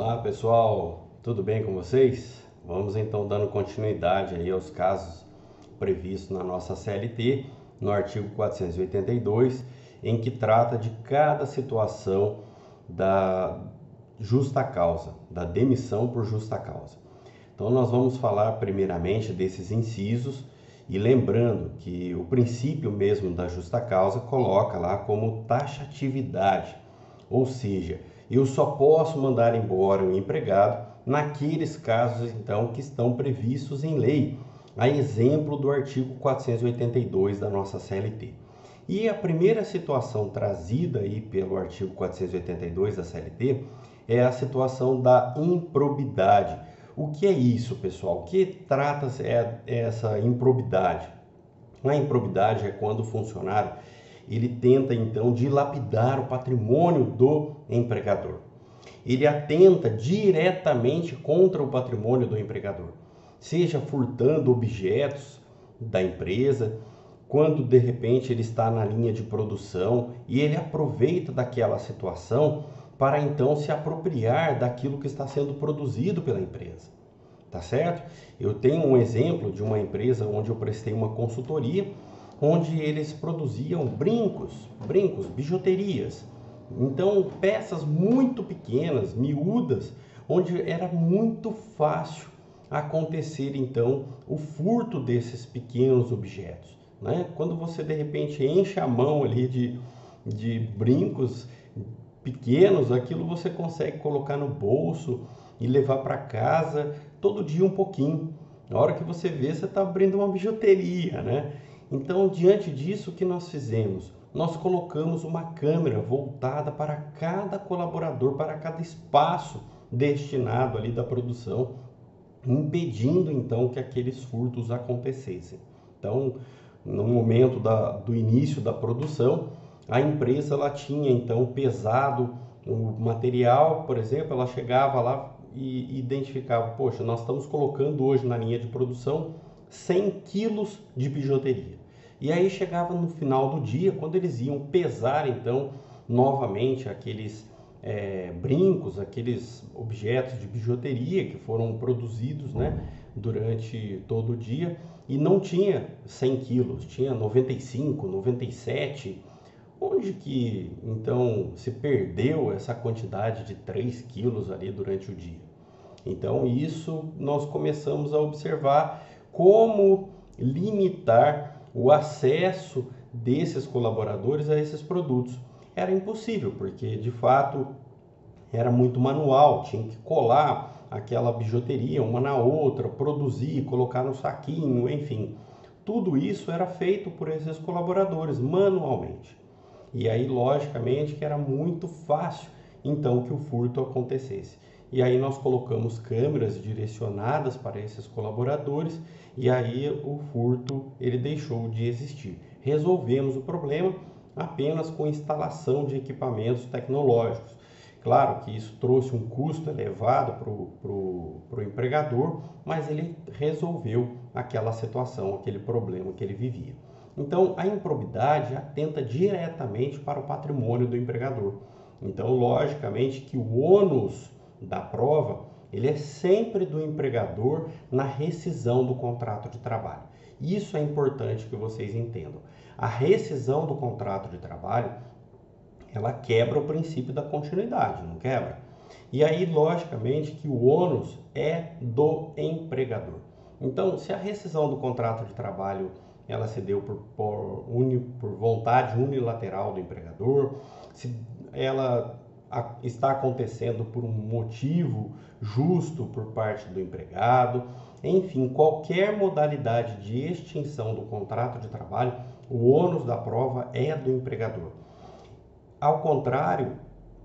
Olá pessoal, tudo bem com vocês? Vamos então dando continuidade aí aos casos previstos na nossa CLT, no artigo 482, em que trata de cada situação da justa causa, da demissão por justa causa. Então nós vamos falar primeiramente desses incisos e lembrando que o princípio mesmo da justa causa coloca lá como taxatividade, ou seja, eu só posso mandar embora um empregado naqueles casos então que estão previstos em lei, a exemplo do artigo 482 da nossa CLT. E a primeira situação trazida aí pelo artigo 482 da CLT é a situação da improbidade. O que é isso, pessoal? O que trata essa improbidade? A improbidade é quando o funcionário ele tenta então dilapidar o patrimônio do empregador. Ele atenta diretamente contra o patrimônio do empregador, seja furtando objetos da empresa, quando de repente ele está na linha de produção e ele aproveita daquela situação para então se apropriar daquilo que está sendo produzido pela empresa. Tá certo? Eu tenho um exemplo de uma empresa onde eu prestei uma consultoria, onde eles produziam brincos, bijuterias. Então, peças muito pequenas, miúdas, onde era muito fácil acontecer então o furto desses pequenos objetos, né? Quando você de repente enche a mão ali de brincos pequenos, aquilo você consegue colocar no bolso e levar para casa todo dia um pouquinho. Na hora que você vê, você está abrindo uma bijuteria, né? Então, diante disso, o que nós fizemos? Nós colocamos uma câmera voltada para cada colaborador, para cada espaço destinado ali da produção, impedindo então que aqueles furtos acontecessem. Então, no momento do início da produção, a empresa ela tinha então pesado o material, por exemplo, ela chegava lá e identificava, poxa, nós estamos colocando hoje na linha de produção 100 quilos de bijuteria. E aí chegava no final do dia, quando eles iam pesar então novamente aqueles brincos, aqueles objetos de bijuteria que foram produzidos, né, durante todo o dia, e não tinha 100 quilos, tinha 95, 97. Onde que então se perdeu essa quantidade de 3 quilos ali durante o dia? Então isso nós começamos a observar como limitar o acesso desses colaboradores a esses produtos. Era impossível, porque de fato era muito manual, tinha que colar aquela bijuteria uma na outra, produzir, colocar no saquinho, enfim. Tudo isso era feito por esses colaboradores manualmente. E aí, logicamente, que era muito fácil, então, que o furto acontecesse. E aí nós colocamos câmeras direcionadas para esses colaboradores e aí o furto ele deixou de existir. Resolvemos o problema apenas com instalação de equipamentos tecnológicos. Claro que isso trouxe um custo elevado para o empregador, mas ele resolveu aquela situação, aquele problema que ele vivia. Então, a improbidade atenta diretamente para o patrimônio do empregador. Então, logicamente que o ônus da prova, ele é sempre do empregador na rescisão do contrato de trabalho. Isso é importante que vocês entendam. A rescisão do contrato de trabalho, ela quebra o princípio da continuidade, não quebra? E aí, logicamente, que o ônus é do empregador. Então, se a rescisão do contrato de trabalho ela se deu por vontade unilateral do empregador, se ela está acontecendo por um motivo justo por parte do empregado, enfim, qualquer modalidade de extinção do contrato de trabalho, o ônus da prova é do empregador. Ao contrário,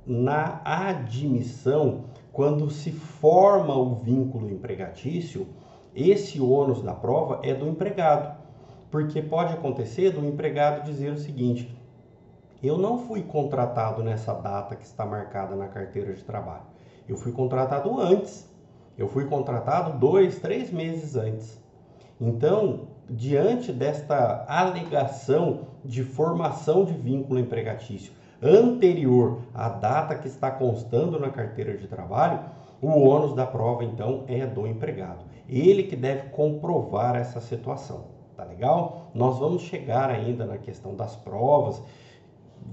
na admissão, quando se forma o vínculo empregatício, esse ônus da prova é do empregado. Porque pode acontecer do empregado dizer o seguinte: eu não fui contratado nessa data que está marcada na carteira de trabalho. Eu fui contratado antes. Eu fui contratado 2, 3 meses antes. Então, diante desta alegação de formação de vínculo empregatício anterior à data que está constando na carteira de trabalho, O ônus da prova, então, é do empregado. Ele que deve comprovar essa situação, tá legal? Nós vamos chegar ainda na questão das provas,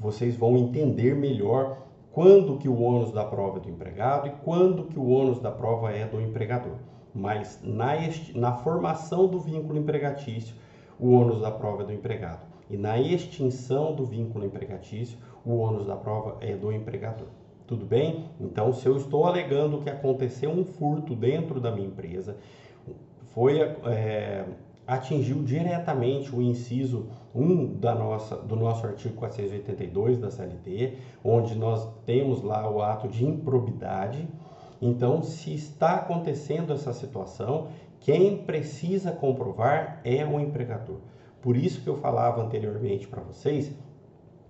vocês vão entender melhor quando que o ônus da prova é do empregado e quando que o ônus da prova é do empregador. Mas na formação do vínculo empregatício, o ônus da prova é do empregado. E na extinção do vínculo empregatício, o ônus da prova é do empregador. Tudo bem? Então, se eu estou alegando que aconteceu um furto dentro da minha empresa, atingiu diretamente o inciso 1 do nosso artigo 482 da CLT, onde nós temos lá o ato de improbidade. Então, se está acontecendo essa situação, quem precisa comprovar é o empregador. Por isso que eu falava anteriormente para vocês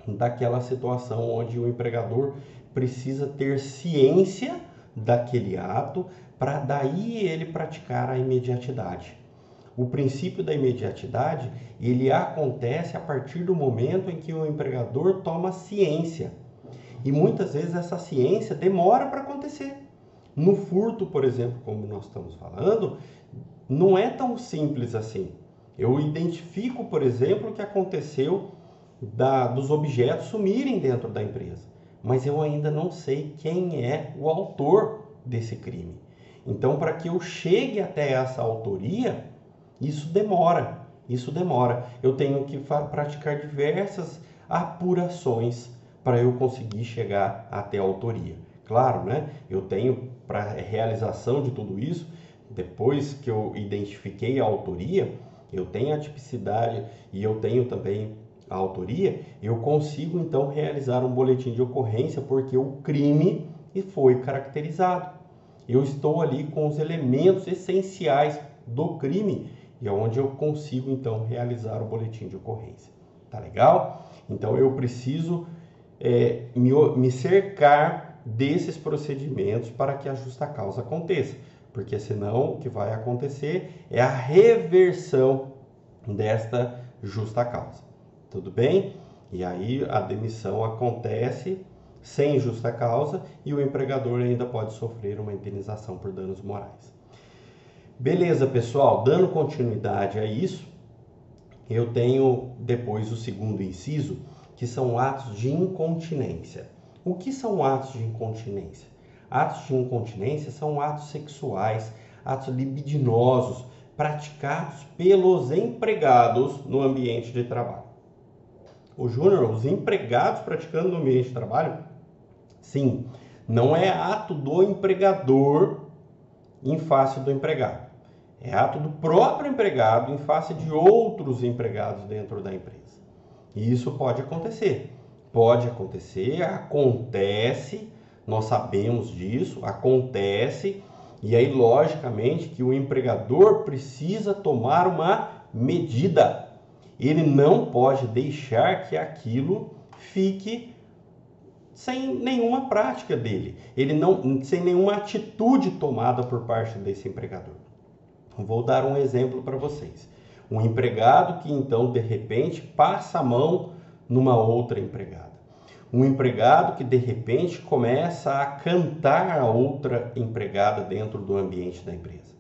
daquela situação onde o empregador precisa ter ciência daquele ato para daí ele praticar a imediatidade. O princípio da imediatidade, ele acontece a partir do momento em que o empregador toma ciência. E muitas vezes essa ciência demora para acontecer. No furto, por exemplo, como nós estamos falando, não é tão simples assim. Eu identifico, por exemplo, o que aconteceu dos objetos sumirem dentro da empresa, mas eu ainda não sei quem é o autor desse crime. Então, para que eu chegue até essa autoria, isso demora. Eu tenho que praticar diversas apurações para eu conseguir chegar até a autoria. Claro, né? Eu tenho, para a realização de tudo isso, depois que eu identifiquei a autoria, eu tenho a tipicidade e eu tenho também a autoria, eu consigo então realizar um boletim de ocorrência porque o crime foi caracterizado. Eu estou ali com os elementos essenciais do crime e é onde eu consigo então realizar o boletim de ocorrência. Tá legal? Então eu preciso me cercar desses procedimentos para que a justa causa aconteça, porque senão o que vai acontecer é a reversão desta justa causa. Tudo bem? E aí a demissão acontece sem justa causa e o empregador ainda pode sofrer uma indenização por danos morais. Beleza, pessoal, dando continuidade a isso, eu tenho depois o segundo inciso, que são atos de incontinência. O que são atos de incontinência? Atos de incontinência são atos sexuais, atos libidinosos, praticados pelos empregados no ambiente de trabalho. O Júnior, os empregados praticando no ambiente de trabalho? Sim, não é ato do empregador em face do empregado. É ato do próprio empregado em face de outros empregados dentro da empresa. E isso pode acontecer. Acontece, nós sabemos disso, acontece, e aí logicamente que o empregador precisa tomar uma medida. Ele não pode deixar que aquilo fique sem nenhuma prática dele, sem nenhuma atitude tomada por parte desse empregador. Vou dar um exemplo para vocês. Um empregado que então de repente passa a mão numa outra empregada. Um empregado que de repente começa a cantar a outra empregada dentro do ambiente da empresa.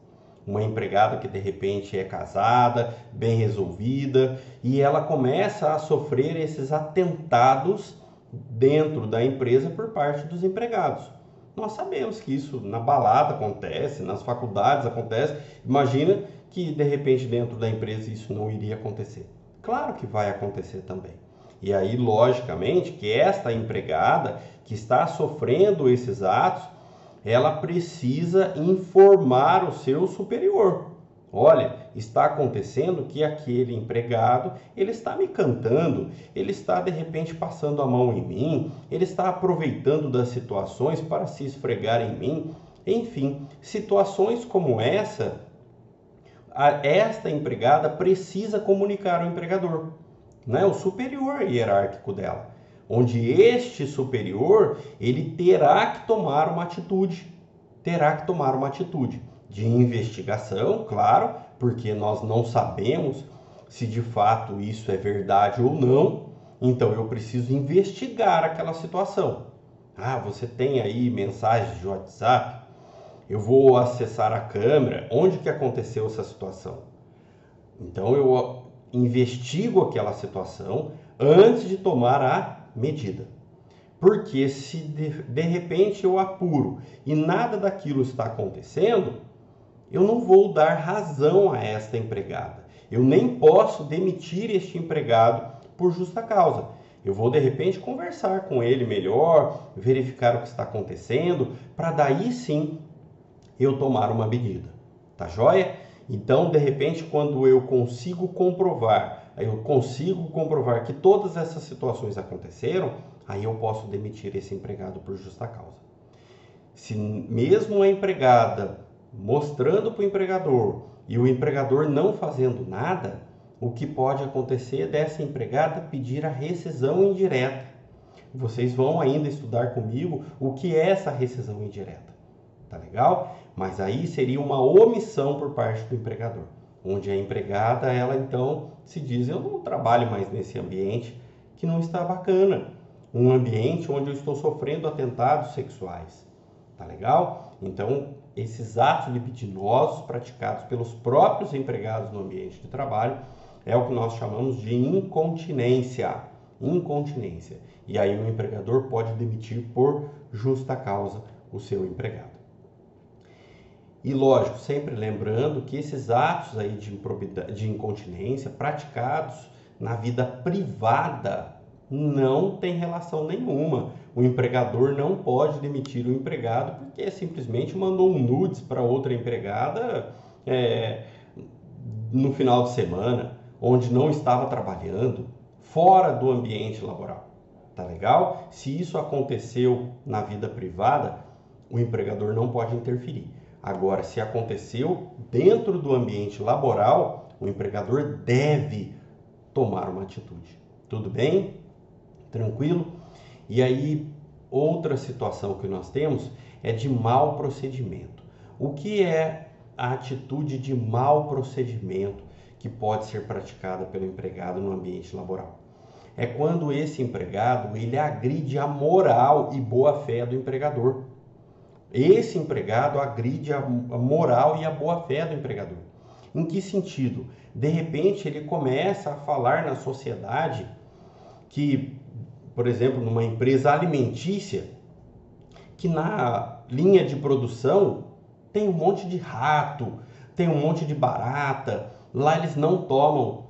Uma empregada que de repente é casada, bem resolvida, e ela começa a sofrer esses atentados dentro da empresa por parte dos empregados. Nós sabemos que isso na balada acontece, nas faculdades acontece. Imagina que de repente dentro da empresa isso não iria acontecer. Claro que vai acontecer também. E aí, logicamente, que esta empregada que está sofrendo esses atos, ela precisa informar o seu superior. Olha, está acontecendo que aquele empregado, ele está me cantando, ele está de repente passando a mão em mim, ele está aproveitando das situações para se esfregar em mim. Enfim, situações como esta empregada precisa comunicar ao empregador, né? O superior hierárquico dela, onde este superior, ele terá que tomar uma atitude de investigação, claro, porque nós não sabemos se de fato isso é verdade ou não, então eu preciso investigar aquela situação. Você tem aí mensagens de WhatsApp? eu vou acessar a câmera, onde que aconteceu essa situação? Então eu investigo aquela situação antes de tomar a medida. Porque se de repente eu apuro e nada daquilo está acontecendo, eu não vou dar razão a esta empregada. Eu nem posso demitir este empregado por justa causa. Eu vou de repente conversar com ele melhor, verificar o que está acontecendo, para daí sim eu tomar uma medida. Tá joia? Então, de repente, quando eu consigo comprovar que todas essas situações aconteceram, aí eu posso demitir esse empregado por justa causa. Se mesmo a empregada mostrando para o empregador e o empregador não fazendo nada, o que pode acontecer é dessa empregada pedir a rescisão indireta. Vocês vão ainda estudar comigo o que é essa rescisão indireta. Tá legal? Mas aí seria uma omissão por parte do empregador, onde a empregada, ela então se diz, eu não trabalho mais nesse ambiente que não está bacana, um ambiente onde eu estou sofrendo atentados sexuais, tá legal? Então, esses atos libidinosos praticados pelos próprios empregados no ambiente de trabalho é o que nós chamamos de incontinência, e aí o empregador pode demitir por justa causa o seu empregado. E lógico, sempre lembrando que esses atos aí de incontinência praticados na vida privada não tem relação nenhuma. O empregador não pode demitir o empregado porque simplesmente mandou um nudes para outra empregada no final de semana, onde não estava trabalhando, fora do ambiente laboral. Tá legal? Se isso aconteceu na vida privada, o empregador não pode interferir. Agora, se aconteceu dentro do ambiente laboral, o empregador deve tomar uma atitude. Tudo bem? Tranquilo? E aí, outra situação que nós temos é de mau procedimento. O que é a atitude de mau procedimento que pode ser praticada pelo empregado no ambiente laboral? É quando esse empregado ele agride a moral e boa-fé do empregador. Esse empregado agride a moral e a boa-fé do empregador. Em que sentido? De repente ele começa a falar na sociedade que, por exemplo, numa empresa alimentícia, que na linha de produção tem um monte de rato, tem um monte de barata, lá eles não tomam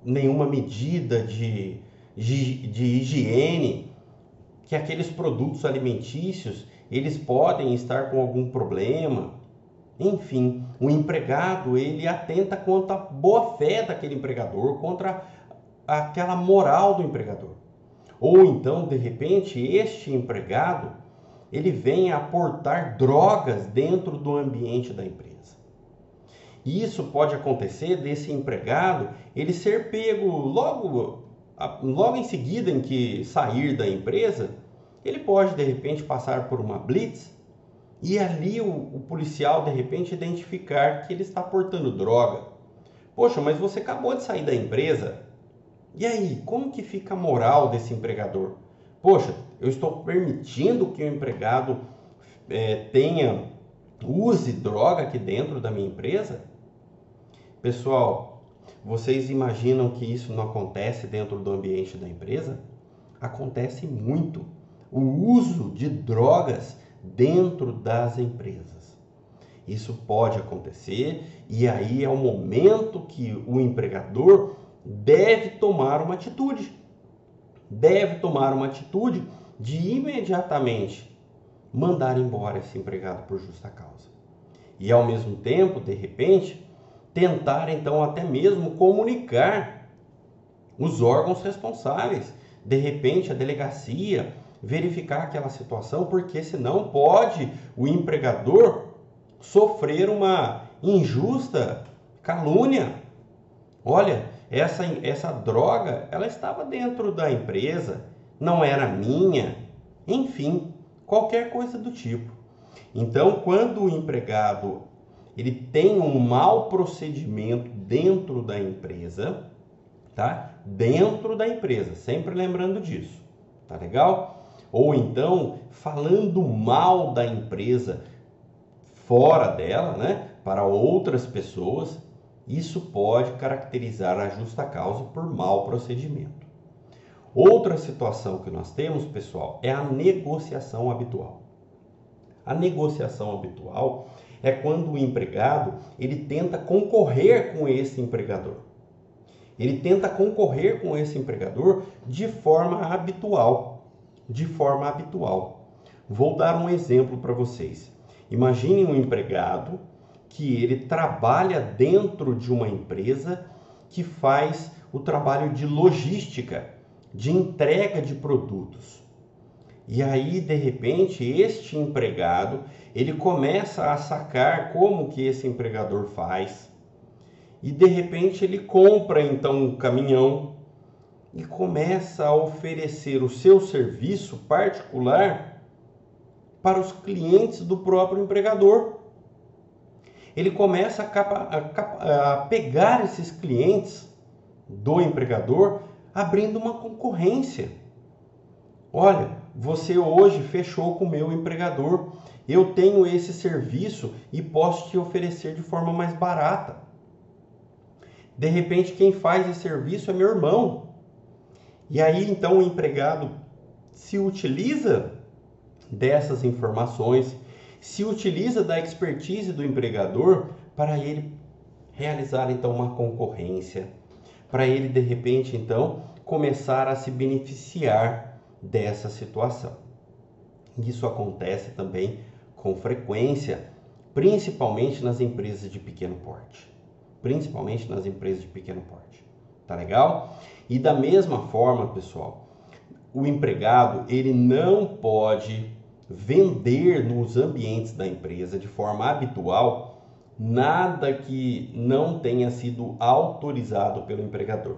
nenhuma medida de higiene, que aqueles produtos alimentícios eles podem estar com algum problema. Enfim, o empregado ele atenta contra a boa-fé daquele empregador, contra aquela moral do empregador. Ou então, de repente, este empregado ele vem aportar drogas dentro do ambiente da empresa. E isso pode acontecer desse empregado ele ser pego logo em seguida em que sair da empresa. Ele pode, de repente, passar por uma blitz e ali o policial, de repente, identificar que ele está portando droga. Poxa, mas você acabou de sair da empresa. E aí, como que fica a moral desse empregador? Poxa, eu estou permitindo que o empregado use droga aqui dentro da minha empresa? Pessoal, vocês imaginam que isso não acontece dentro do ambiente da empresa? Acontece muito. O uso de drogas dentro das empresas. Isso pode acontecer e aí é o momento que o empregador deve tomar uma atitude. Deve tomar uma atitude de imediatamente mandar embora esse empregado por justa causa. E ao mesmo tempo, de repente, tentar então até mesmo comunicar os órgãos responsáveis. De repente, a delegacia, verificar aquela situação, porque senão pode o empregador sofrer uma injusta calúnia. Olha, essa droga, ela estava dentro da empresa, não era minha, enfim, qualquer coisa do tipo. Então, quando o empregado ele tem um mau procedimento dentro da empresa, tá? Dentro da empresa, sempre lembrando disso, tá legal? ou então falando mal da empresa fora dela, né, para outras pessoas, isso pode caracterizar a justa causa por mau procedimento. Outra situação que nós temos, pessoal, é a negociação habitual. A negociação habitual é quando o empregado ele tenta concorrer com esse empregador. Ele tenta concorrer com esse empregador de forma habitual. De forma habitual. Vou dar um exemplo para vocês. Imagine um empregado que ele trabalha dentro de uma empresa que faz o trabalho de logística, de entrega de produtos. E aí, de repente, este empregado, ele começa a sacar como que esse empregador faz. E de repente ele compra então um caminhão e começa a oferecer o seu serviço particular para os clientes do próprio empregador. Ele começa a pegar esses clientes do empregador, abrindo uma concorrência. Olha, você hoje fechou com o meu empregador, eu tenho esse serviço e posso te oferecer de forma mais barata. De repente, quem faz esse serviço é meu irmão. E aí, então, o empregado se utiliza dessas informações, se utiliza da expertise do empregador para ele realizar, então, uma concorrência, para ele, de repente, então, começar a se beneficiar dessa situação. Isso acontece também com frequência, principalmente nas empresas de pequeno porte. Principalmente nas empresas de pequeno porte. Tá legal? E da mesma forma, pessoal, o empregado, ele não pode vender nos ambientes da empresa de forma habitual nada que não tenha sido autorizado pelo empregador.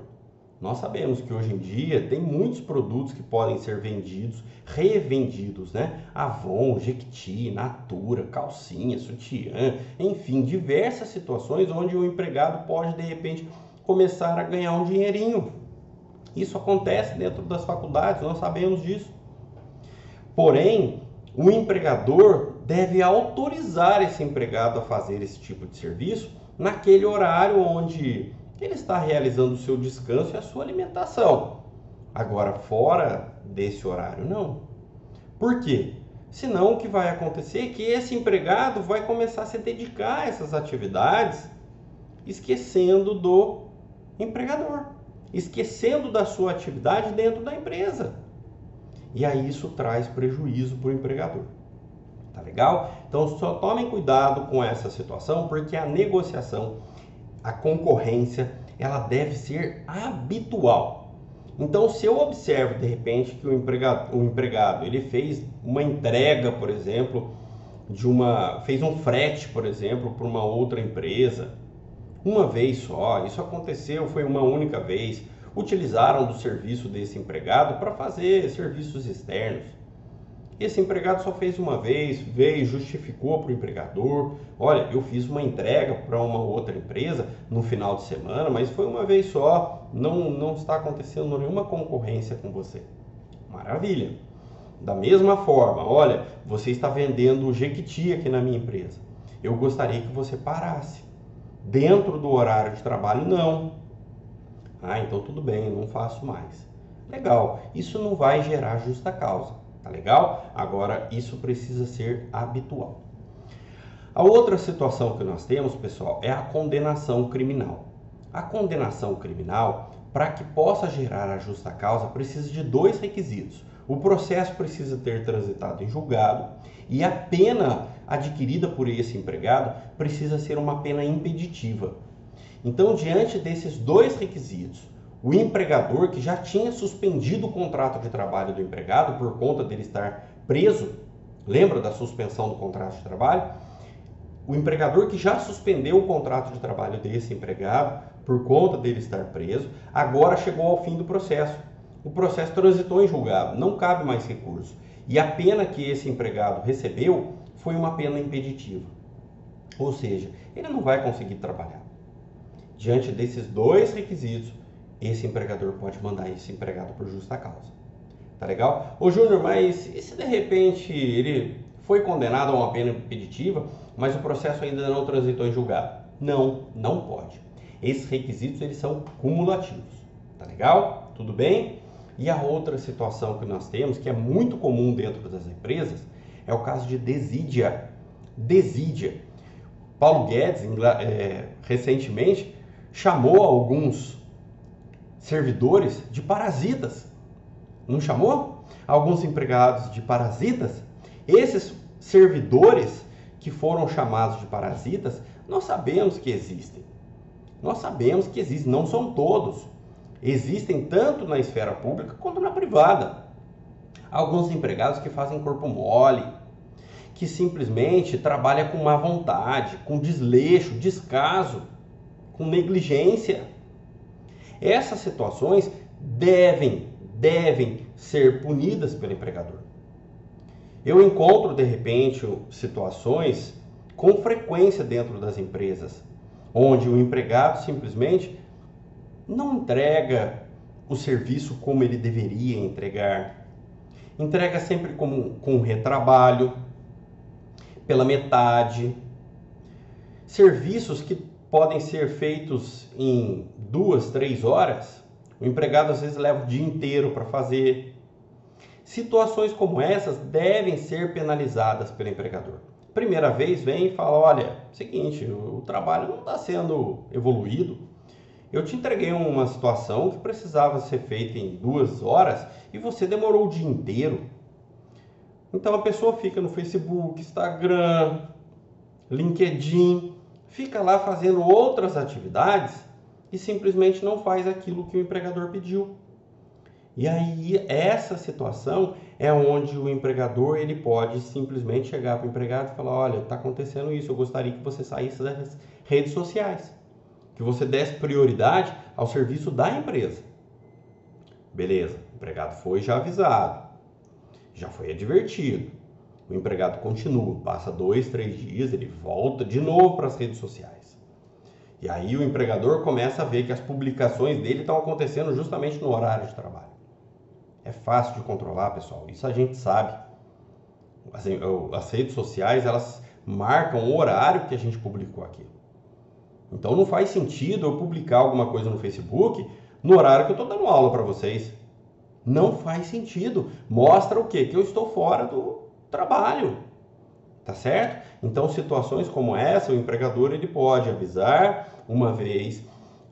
Nós sabemos que hoje em dia tem muitos produtos que podem ser vendidos, revendidos, né? Avon, Jequiti, Natura, calcinha, sutiã, enfim, diversas situações onde o empregado pode, de repente, começar a ganhar um dinheirinho. Isso acontece dentro das faculdades, nós sabemos disso. Porém, o empregador deve autorizar esse empregado a fazer esse tipo de serviço naquele horário onde ele está realizando o seu descanso e a sua alimentação. Agora, fora desse horário, não. Por quê? Senão, o que vai acontecer é que esse empregado vai começar a se dedicar a essas atividades, esquecendo do empregador, esquecendo da sua atividade dentro da empresa. E aí isso traz prejuízo para o empregador. Tá legal? Então, só tomem cuidado com essa situação, porque a negociação, a concorrência, ela deve ser habitual. Então, se eu observo de repente que o empregado ele fez uma entrega, por exemplo, fez um frete, por exemplo, para uma outra empresa, uma vez só, isso aconteceu, foi uma única vez, utilizaram do serviço desse empregado para fazer serviços externos. Esse empregado só fez uma vez, veio, justificou para o empregador, olha, eu fiz uma entrega para uma outra empresa no final de semana, mas foi uma vez só, não está acontecendo nenhuma concorrência com você. Maravilha! Da mesma forma, olha, você está vendendo o Jequiti aqui na minha empresa. Eu gostaria que você parasse. Dentro do horário de trabalho, não. Ah, então tudo bem, eu não faço mais. Legal, isso não vai gerar justa causa. Tá legal? Agora, isso precisa ser habitual. A outra situação que nós temos, pessoal, é a condenação criminal. A condenação criminal, para que possa gerar a justa causa, precisa de dois requisitos. O processo precisa ter transitado em julgado e a pena adquirida por esse empregado precisa ser uma pena impeditiva. Então, diante desses dois requisitos, o empregador que já tinha suspendido o contrato de trabalho do empregado por conta dele estar preso, lembra da suspensão do contrato de trabalho? O empregador que já suspendeu o contrato de trabalho desse empregado por conta dele estar preso, agora chegou ao fim do processo. O processo transitou em julgado, não cabe mais recurso. E a pena que esse empregado recebeu foi uma pena impeditiva. Ou seja, ele não vai conseguir trabalhar. Diante desses dois requisitos, esse empregador pode mandar esse empregado por justa causa. Tá legal? Ô Júnior, mas e se de repente ele foi condenado a uma pena impeditiva, mas o processo ainda não transitou em julgado? Não, não pode. Esses requisitos eles são cumulativos. Tá legal? Tudo bem? E a outra situação que nós temos, que é muito comum dentro das empresas, é o caso de desídia. Desídia. Paulo Guedes, recentemente, chamou alguns servidores de parasitas. Não chamou? Alguns empregados de parasitas. Esses servidores que foram chamados de parasitas, nós sabemos que existem. Nós sabemos que existem, não são todos. Existem tanto na esfera pública quanto na privada. Alguns empregados que fazem corpo mole, que simplesmente trabalham com má vontade, com desleixo, descaso, com negligência. Essas situações devem ser punidas pelo empregador. Eu encontro, de repente, situações com frequência dentro das empresas, onde o empregado simplesmente não entrega o serviço como ele deveria entregar. Entrega sempre com retrabalho, pela metade. Serviços que podem ser feitos em 2, 3 horas, o empregado às vezes leva o dia inteiro para fazer. Situações como essas devem ser penalizadas pelo empregador. Primeira vez vem e fala, olha, seguinte, o trabalho não está sendo evoluído. Eu te entreguei uma situação que precisava ser feita em 2 horas e você demorou o dia inteiro. Então a pessoa fica no Facebook, Instagram, LinkedIn, fica lá fazendo outras atividades e simplesmente não faz aquilo que o empregador pediu. E aí essa situação é onde o empregador ele pode simplesmente chegar para o empregado e falar, olha, está acontecendo isso, eu gostaria que você saísse das redes sociais, que você desse prioridade ao serviço da empresa. Beleza, o empregado foi já avisado, já foi advertido. O empregado continua, passa 2, 3 dias, ele volta de novo para as redes sociais. E aí o empregador começa a ver que as publicações dele estão acontecendo justamente no horário de trabalho. É fácil de controlar, pessoal, isso a gente sabe. As redes sociais, elas marcam o horário que a gente publicou aquilo. Então não faz sentido eu publicar alguma coisa no Facebook no horário que eu estou dando aula para vocês. Não faz sentido. Mostra o quê? Que eu estou fora do trabalho. Tá certo? Então situações como essa, o empregador ele pode avisar uma vez,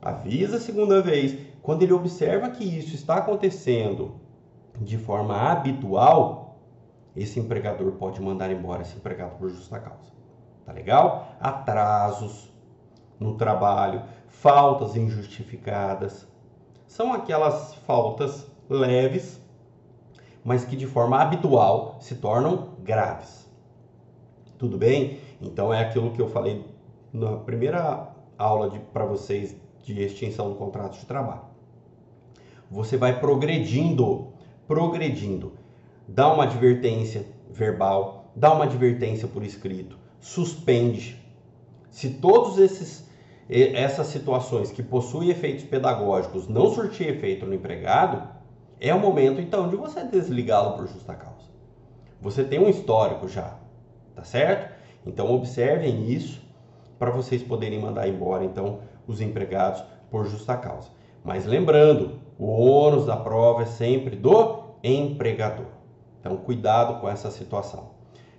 avisa a segunda vez. Quando ele observa que isso está acontecendo de forma habitual, esse empregador pode mandar embora esse empregado por justa causa. Tá legal? Atrasos no trabalho, faltas injustificadas, são aquelas faltas leves, mas que de forma habitual se tornam graves. Tudo bem? Então é aquilo que eu falei na primeira aula para vocês de extinção do contrato de trabalho. Você vai progredindo, dá uma advertência verbal, dá uma advertência por escrito, suspende. Se todos essas situações que possuem efeitos pedagógicos não surtir efeito no empregado, é o momento então de você desligá-lo por justa causa. Você tem um histórico já, tá certo? Então observem isso para vocês poderem mandar embora então os empregados por justa causa. Mas lembrando, o ônus da prova é sempre do empregador. Então cuidado com essa situação.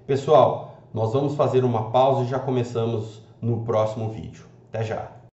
Pessoal, nós vamos fazer uma pausa e já começamos no próximo vídeo. Até já!